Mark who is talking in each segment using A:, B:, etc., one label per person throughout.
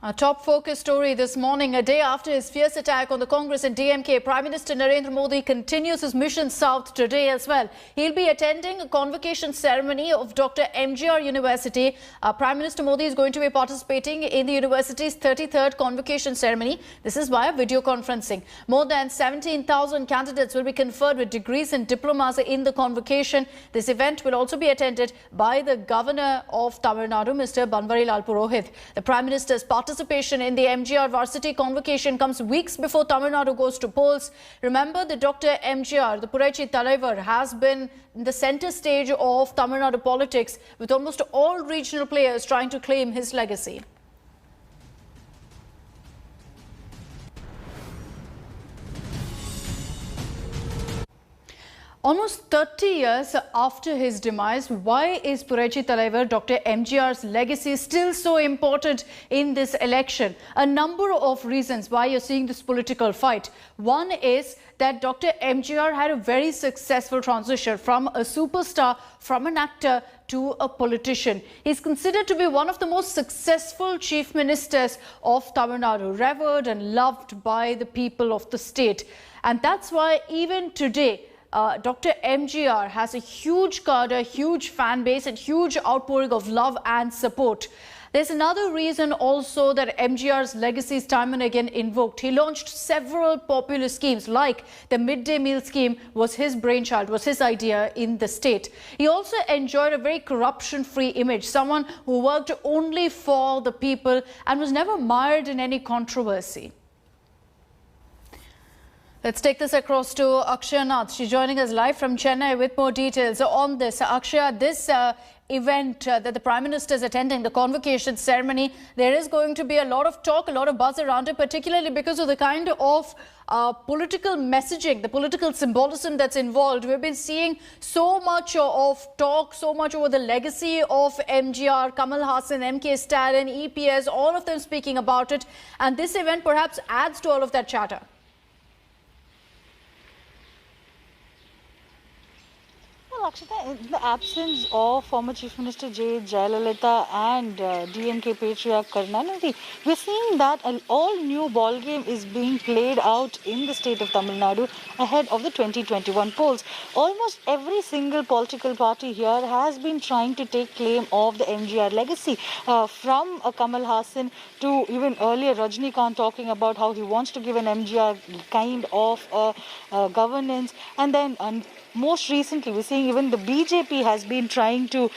A: A top focus story this morning, a day after his fierce attack on the Congress and DMK, Prime Minister Narendra Modi continues his mission south today as well. He'll be attending a convocation ceremony of Dr. MGR University. Prime Minister Modi is going to be participating in the university's 33rd convocation ceremony. This is via video conferencing. More than 17,000 candidates will be conferred with degrees in diplomas in the convocation. This event will also be attended by the Governor of Tamil Nadu, Mr. Banwarilal Purohit. The Prime Minister's participation in the MGR varsity convocation comes weeks before Tamil Nadu goes to polls. Remember that Dr. MGR, the Purachi Talaivar, has been in the centre stage of Tamil Nadu politics, with almost all regional players trying to claim his legacy. Almost 30 years after his demise, why is Purachi Talaivar Dr. MGR's legacy still so important in this election? A number of reasons why you're seeing this political fight. One is that Dr. MGR had a very successful transition from a superstar, from an actor to a politician. He's considered to be one of the most successful chief ministers of Tamil Nadu, revered and loved by the people of the state. And that's why even today, Dr. MGR has a huge cadre, huge fan base and huge outpouring of love and support. There's another reason also that MGR's legacy is time and again invoked. He launched several popular schemes, like the midday meal scheme was his brainchild, was his idea in the state. He also enjoyed a very corruption-free image, someone who worked only for the people and was never mired in any controversy. Let's take this across to Akshaya Nath. She's joining us live from Chennai with more details on this. Akshaya, this event that the Prime Minister is attending, the convocation ceremony, there is going to be a lot of talk, a lot of buzz around it, particularly because of the kind of political messaging, the political symbolism that's involved. We've been seeing so much of talk, so much over the legacy of MGR, Kamal Hassan, MK Stalin, EPS, all of them speaking about it. And this event perhaps adds to all of that chatter.
B: Akshita, in the absence of former Chief Minister J. Jayalalitha and DMK patriarch Karunanidhi, we're seeing that an all-new ballgame is being played out in the state of Tamil Nadu ahead of the 2021 polls. Almost every single political party here has been trying to take claim of the MGR legacy, from Kamal Hassan to even earlier Rajnikant talking about how he wants to give an MGR kind of governance, and then most recently, we're seeing even the BJP has been trying to,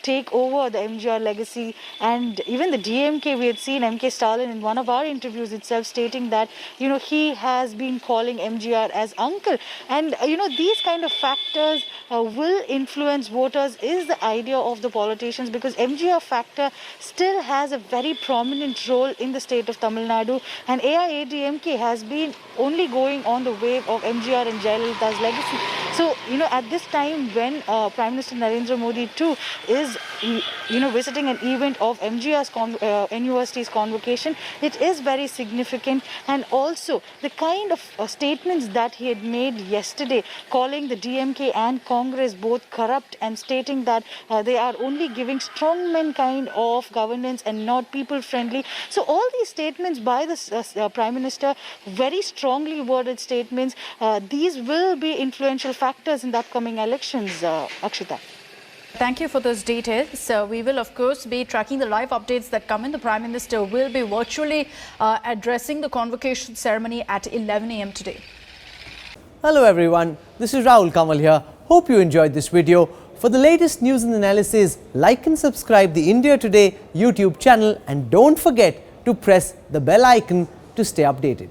B: take over the MGR legacy. And even the DMK, we had seen MK Stalin in one of our interviews itself stating that, he has been calling MGR as uncle. And, these kind of factors will influence voters is the idea of the politicians, because MGR factor still has a very prominent role in the state of Tamil Nadu. And AIADMK has been only going on the wave of MGR and Jayalalitha's legacy. So, at this time when Prime Minister Narendra Modi too is, visiting an event of MGR's university's convocation, it is very significant. And also the kind of statements that he had made yesterday, calling the DMK and Congress both corrupt and stating that they are only giving strongmen kind of governance and not people-friendly. So all these statements by the Prime Minister, very strongly worded statements, these will be influential factors in the upcoming elections, Akshita.
A: Thank you for those details. So we will, of course, be tracking the live updates that come in. The Prime Minister will be virtually addressing the convocation ceremony at 11 a.m. today.
C: Hello everyone, this is Rahul Kamal here. Hope you enjoyed this video. For the latest news and analysis, like and subscribe the India Today YouTube channel, and don't forget to press the bell icon to stay updated.